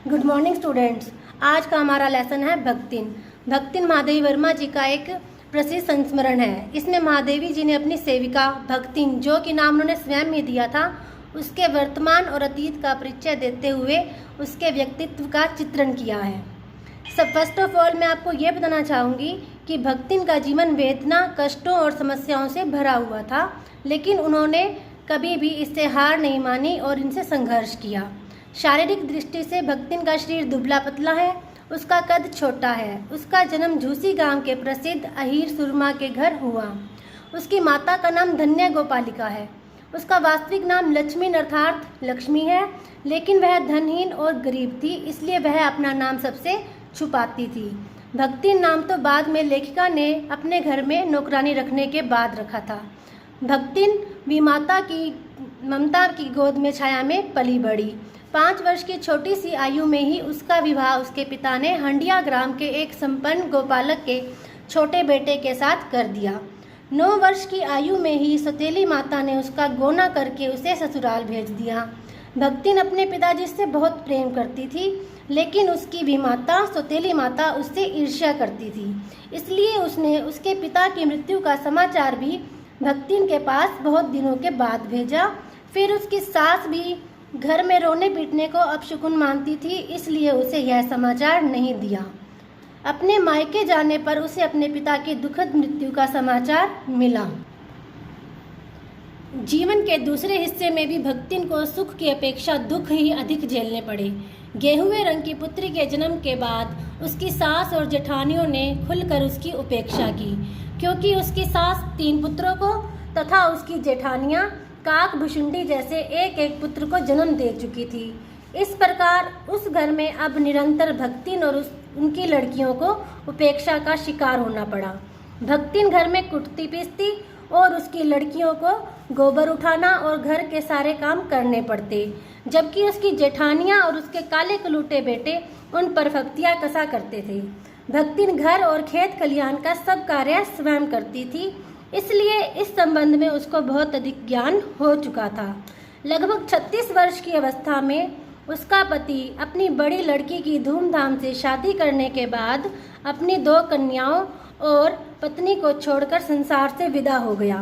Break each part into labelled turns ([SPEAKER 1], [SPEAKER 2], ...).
[SPEAKER 1] Good morning students. आज का हमारा लेसन है भक्तिन। भक्तिन महादेवी वर्मा जी का एक प्रसिद्ध संस्मरण है। इसमें महादेवी जी ने अपनी सेविका भक्तिन, जो कि नाम उन्होंने स्वयं ही दिया था, उसके वर्तमान और अतीत का परिचय देते हुए उसके व्यक्तित्व का चित्रण किया है। फर्स्ट ऑफ ऑल मैं आपको ये बताना चाहूँगी कि भक्तिन का जीवन वेदना, कष्टों और समस्याओं से भरा हुआ था, लेकिन उन्होंने कभी भी इससे हार नहीं मानी और इनसे संघर्ष किया। शारीरिक दृष्टि से भक्तिन का शरीर दुबला पतला है, उसका कद छोटा है। उसका जन्म झूसी गांव के प्रसिद्ध अहीर सुरमा के घर हुआ। उसकी माता का नाम धन्य गोपालिका है। उसका वास्तविक नाम लक्ष्मी अर्थात लक्ष्मी है, लेकिन वह धनहीन और गरीब थी, इसलिए वह अपना नाम सबसे छुपाती थी। भक्तिन नाम तो बाद में लेखिका ने अपने घर में नौकरानी रखने के बाद रखा था। भक्तिन भी माता की ममता की गोद में छाया में पली बड़ी। 5 वर्ष की छोटी सी आयु में ही उसका विवाह उसके पिता ने हंडिया ग्राम के एक संपन्न गोपालक के छोटे बेटे के साथ कर दिया। 9 वर्ष की आयु में ही सौतेली माता ने उसका गोना करके उसे ससुराल भेज दिया। भक्तिन अपने पिताजी से बहुत प्रेम करती थी, लेकिन उसकी भी माता सौतेली माता उससे ईर्ष्या करती थी, इसलिए उसने उसके पिता की मृत्यु का समाचार भी भक्तिन के पास बहुत दिनों के बाद भेजा। फिर उसकी सास भी घर में रोने पीटने को अपशकुन मानती थी, इसलिए उसे यह समाचार नहीं दिया। अपने मायके जाने पर उसे अपने पिता की दुखद मृत्यु का समाचार मिला। जीवन के दूसरे हिस्से में भी भक्तिन को सुख की अपेक्षा दुख ही अधिक झेलने पड़े। गेहुए रंग की पुत्री के जन्म के बाद उसकी सास और जेठानियों ने खुलकर उसकी उपेक्षा की, क्योंकि उसकी सास 3 पुत्रों को तथा उसकी जेठानियां काक भुषुंडी जैसे एक एक पुत्र को जन्म दे चुकी थी। इस प्रकार उस घर में अब निरंतर भक्तिन और उनकी लड़कियों को उपेक्षा का शिकार होना पड़ा। भक्तिन घर में कुटती पीसती और उसकी लड़कियों को गोबर उठाना और घर के सारे काम करने पड़ते, जबकि उसकी जेठानियां और उसके काले कलूटे बेटे उन पर फक्तियाँ कसा करते थे। भक्तिन घर और खेत खलिहान का सब कार्य स्वयं करती थी, इसलिए इस संबंध में उसको बहुत अधिक ज्ञान हो चुका था। लगभग 36 वर्ष की अवस्था में उसका पति अपनी बड़ी लड़की की धूमधाम से शादी करने के बाद अपनी 2 कन्याओं और पत्नी को छोड़कर संसार से विदा हो गया।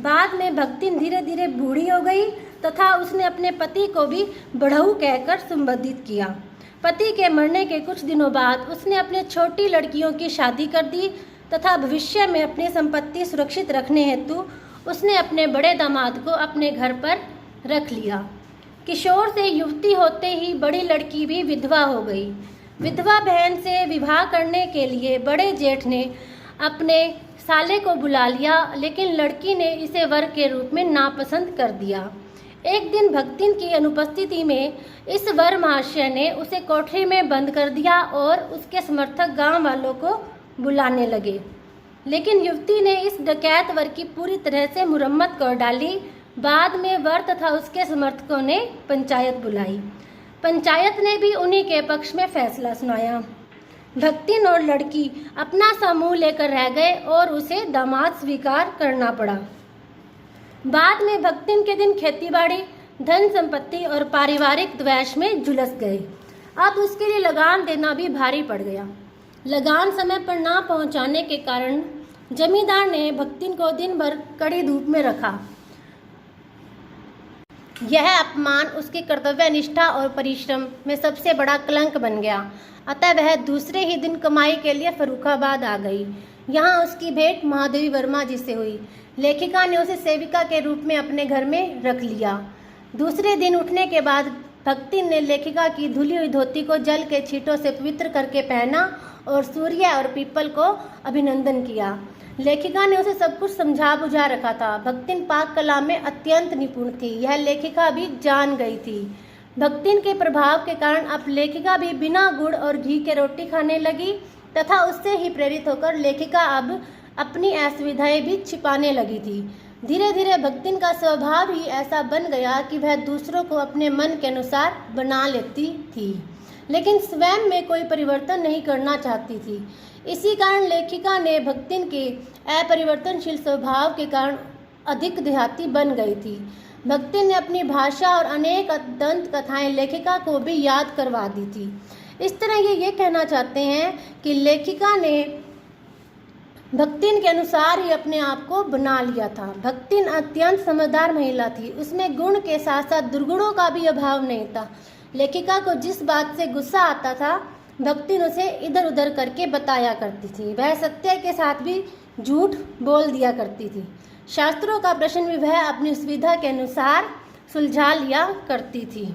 [SPEAKER 1] बाद में भक्तिन धीरे धीरे बूढ़ी हो गई तथा उसने अपने पति को भी बढ़ऊ कहकर संबोधित किया। पति के मरने के कुछ दिनों बाद उसने अपने छोटी लड़कियों की शादी कर दी तथा भविष्य में अपनी संपत्ति सुरक्षित रखने हेतु उसने अपने बड़े दामाद को अपने घर पर रख लिया। किशोर से युवती होते ही बड़ी लड़की भी विधवा हो गई। विधवा बहन से विवाह करने के लिए बड़े जेठ ने अपने साले को बुला लिया, लेकिन लड़की ने इसे वर के रूप में नापसंद कर दिया। एक दिन भक्तिन की अनुपस्थिति में इस वर महाशय ने उसे कोठरी में बंद कर दिया और उसके समर्थक गांव वालों को बुलाने लगे, लेकिन युवती ने इस डकैत वर की पूरी तरह से मुरम्मत कर डाली। बाद में वर तथा उसके समर्थकों ने पंचायत बुलाई। पंचायत ने भी उन्हीं के पक्ष में फैसला सुनाया। भक्तिन और लड़की अपना सा मुंह लेकर रह गए और उसे दामाद स्वीकार करना पड़ा। बाद में भक्तिन के दिन खेतीबाड़ी, धन संपत्ति और पारिवारिक द्वेष में झुलस गए। अब उसके लिए लगान देना भी भारी पड़ गया। लगान समय पर ना पहुंचाने के कारण जमींदार ने भक्तिन को दिन भर कड़ी धूप में रखा। यह अपमान उसकी कर्तव्य निष्ठा और परिश्रम में सबसे बड़ा कलंक बन गया। अतः वह दूसरे ही दिन कमाई के लिए फर्रुखाबाद आ गई। यहाँ उसकी भेंट महादेवी वर्मा जी से हुई। लेखिका ने उसे सेविका के रूप में अपने घर में रख लिया। दूसरे दिन उठने के बाद भक्तिन ने लेखिका की धुली हुई धोती को जल के छींटों से पवित्र करके पहना और सूर्य और पीपल को अभिनंदन किया। लेखिका ने उसे सब कुछ समझा बुझा रखा था। भक्तिन पाक कला में अत्यंत निपुण थी, यह लेखिका भी जान गई थी। भक्तिन के प्रभाव के कारण अब लेखिका भी बिना गुड़ और घी के रोटी खाने लगी तथा उससे ही प्रेरित होकर लेखिका अब अपनी असुविधाएं भी छिपाने लगी थी। धीरे धीरे भक्तिन का स्वभाव ही ऐसा बन गया कि वह दूसरों को अपने मन के अनुसार बना लेती थी, लेकिन स्वयं में कोई परिवर्तन नहीं करना चाहती थी। इसी कारण लेखिका ने भक्तिन के अपरिवर्तनशील स्वभाव के कारण अधिक देहाती बन गई थी। भक्तिन ने अपनी भाषा और अनेक दंत कथाएं लेखिका को भी याद करवा दी थी। इस तरह ये कहना चाहते हैं कि लेखिका ने भक्तिन के अनुसार ही अपने आप को बना लिया था। भक्तिन अत्यंत समझदार महिला थी, उसमें गुण के साथ साथ दुर्गुणों का भी अभाव नहीं था। लेखिका को जिस बात से गुस्सा आता था भक्तिन उसे इधर उधर करके बताया करती थी। वह सत्य के साथ भी झूठ बोल दिया करती थी। शास्त्रों का प्रश्न भी वह अपनी सुविधा के अनुसार सुलझा लिया करती थी।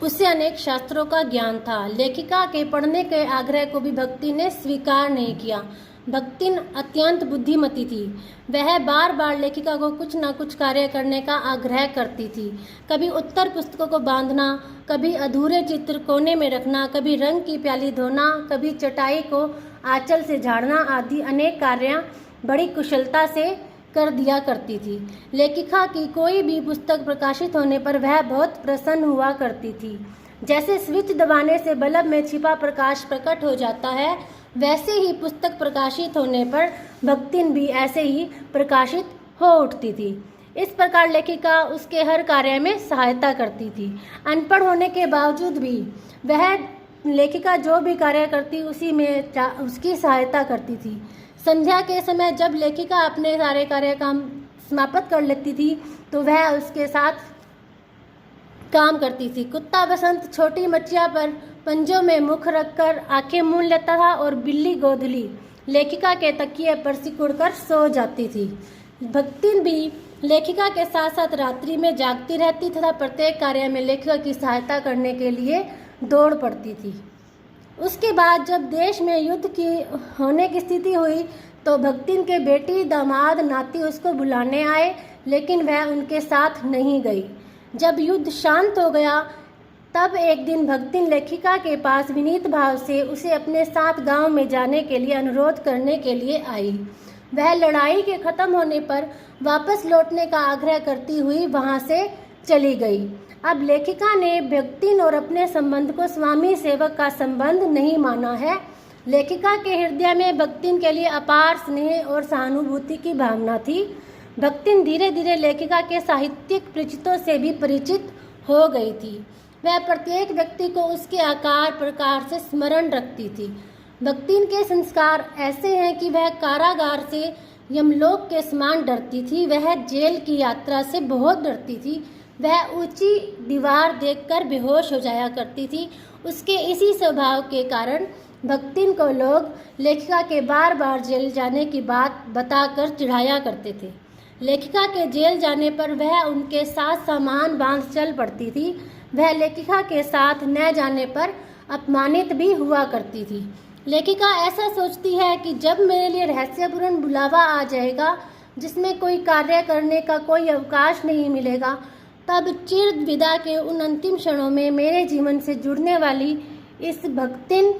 [SPEAKER 1] उसे अनेक शास्त्रों का ज्ञान था। लेखिका के पढ़ने के आग्रह को भी भक्ति ने स्वीकार नहीं किया। भक्तिन अत्यंत बुद्धिमती थी। वह बार बार लेखिका को कुछ न कुछ कार्य करने का आग्रह करती थी। कभी उत्तर पुस्तकों को बांधना, कभी अधूरे चित्र कोने में रखना, कभी रंग की प्याली धोना, कभी चटाई को आंचल से झाड़ना आदि अनेक कार्य बड़ी कुशलता से कर दिया करती थी। लेखिका की कोई भी पुस्तक प्रकाशित होने पर वह बहुत प्रसन्न हुआ करती थी। जैसे स्विच दबाने से बल्ब में छिपा प्रकाश प्रकट हो जाता है, वैसे ही पुस्तक प्रकाशित होने पर भक्तिन भी ऐसे ही प्रकाशित हो उठती थी। इस प्रकार लेखिका उसके हर कार्य में सहायता करती थी। अनपढ़ होने के बावजूद भी वह लेखिका जो भी कार्य करती उसी में उसकी सहायता करती थी। संध्या के समय जब लेखिका अपने सारे कार्य काम समाप्त कर लेती थी तो वह उसके साथ काम करती थी। कुत्ता बसंत छोटी मच्छिया पर पंजों में मुख रखकर आंखें मूंद लेता था और बिल्ली गोधली लेखिका के तकिए पर सिकुड़कर सो जाती थी। भक्तिन भी लेखिका के साथ साथ रात्रि में जागती रहती तथा प्रत्येक कार्य में लेखिका की सहायता करने के लिए दौड़ पड़ती थी। उसके बाद जब देश में युद्ध की होने की स्थिति हुई तो भक्तिन के बेटी, दामाद, नाती उसको बुलाने आए, लेकिन वह उनके साथ नहीं गई। जब युद्ध शांत हो गया तब एक दिन भक्तिन लेखिका के पास विनीत भाव से उसे अपने साथ गांव में जाने के लिए अनुरोध करने के लिए आई। वह लड़ाई के खत्म होने पर वापस लौटने का आग्रह करती हुई वहां से चली गई। अब लेखिका ने भक्तिन और अपने संबंध को स्वामी सेवक का संबंध नहीं माना है। लेखिका के हृदय में भक्तिन के लिए अपार स्नेह और सहानुभूति की भावना थी। भक्तिन धीरे धीरे लेखिका के साहित्यिक परिचितों से भी परिचित हो गई थी। वह प्रत्येक व्यक्ति को उसके आकार प्रकार से स्मरण रखती थी। भक्तिन के संस्कार ऐसे हैं कि वह कारागार से यमलोक के समान डरती थी। वह जेल की यात्रा से बहुत डरती थी। वह ऊंची दीवार देखकर बेहोश हो जाया करती थी। उसके इसी स्वभाव के कारण भक्तिन को लोग लेखिका के बार बार जेल जाने की बात बताकर चिढ़ाया करते थे। लेखिका के जेल जाने पर वह उनके साथ सामान बांध चल पड़ती थी। वह लेखिका के साथ न जाने पर अपमानित भी हुआ करती थी। लेखिका ऐसा सोचती है कि जब मेरे लिए रहस्यपूर्ण बुलावा आ जाएगा जिसमें कोई कार्य करने का कोई अवकाश नहीं मिलेगा, तब चिर विदा के उन अंतिम क्षणों में मेरे जीवन से जुड़ने वाली इस भक्तिन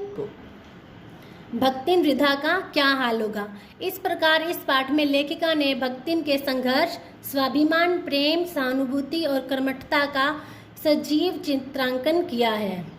[SPEAKER 1] वृद्धा का क्या हाल होगा। इस प्रकार इस पाठ में लेखिका ने भक्तिन के संघर्ष, स्वाभिमान, प्रेम, सहानुभूति और कर्मठता का सजीव चित्रांकन किया है।